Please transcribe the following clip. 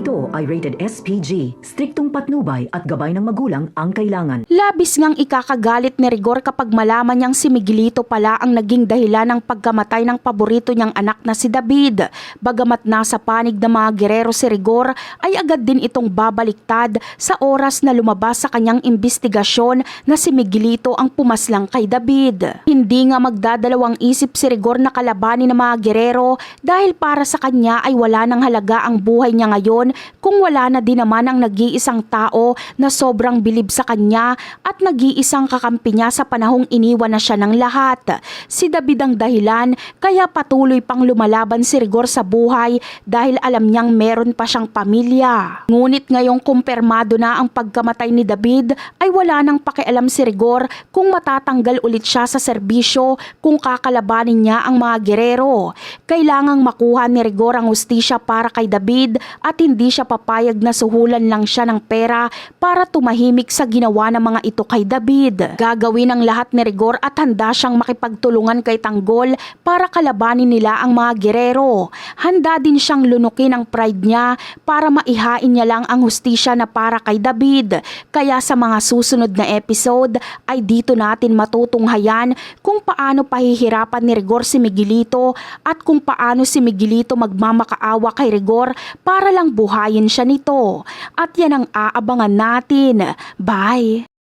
ito ay rated SPG. Striktong patnubay at gabay ng magulang ang kailangan. Labis ngang ikakagalit ni Rigor kapag malaman niyang si Miguelito pala ang naging dahilan ng pagkamatay ng paborito niyang anak na si David. Bagamat nasa panig ng mga gerero si Rigor, ay agad din itong babaliktad sa oras na lumabas sa kanyang imbestigasyon na si Miguelito ang pumaslang kay David. Hindi nga magdadalawang isip si Rigor na kalabanin ng mga gerero dahil para sa kanya ay wala nang halaga ang buhay niya ngayon kung wala na din naman ang nag-iisang tao na sobrang bilib sa kanya at nag-iisang kakampi niya sa panahong iniwan na siya ng lahat. Si David ang dahilan kaya patuloy pang lumalaban si Rigor sa buhay dahil alam niyang meron pa siyang pamilya. Ngunit ngayong kumpirmado na ang pagkamatay ni David ay wala nang pakialam si Rigor kung matatanggal ulit siya sa serbisyo kung kakalabanin niya ang mga gerero. Kailangang makuha ni Rigor ang hustisya para kay David at hindi siya papayag na suhulan lang siya ng pera para tumahimik sa ginawa ng mga ito kay David. Gagawin ang lahat ni Rigor at handa siyang makipagtulungan kay Tanggol para kalabanin nila ang mga gerero. Handa din siyang lunukin ang pride niya para maihain niya lang ang hustisya na para kay David. Kaya sa mga susunod na episode ay dito natin matutunghayan kung paano pahihirapan ni Rigor si Miguelito at kung paano si Miguelito magmamakaawa kay Rigor para lang buhayin siya nito. At yan ang aabangan natin. Bye!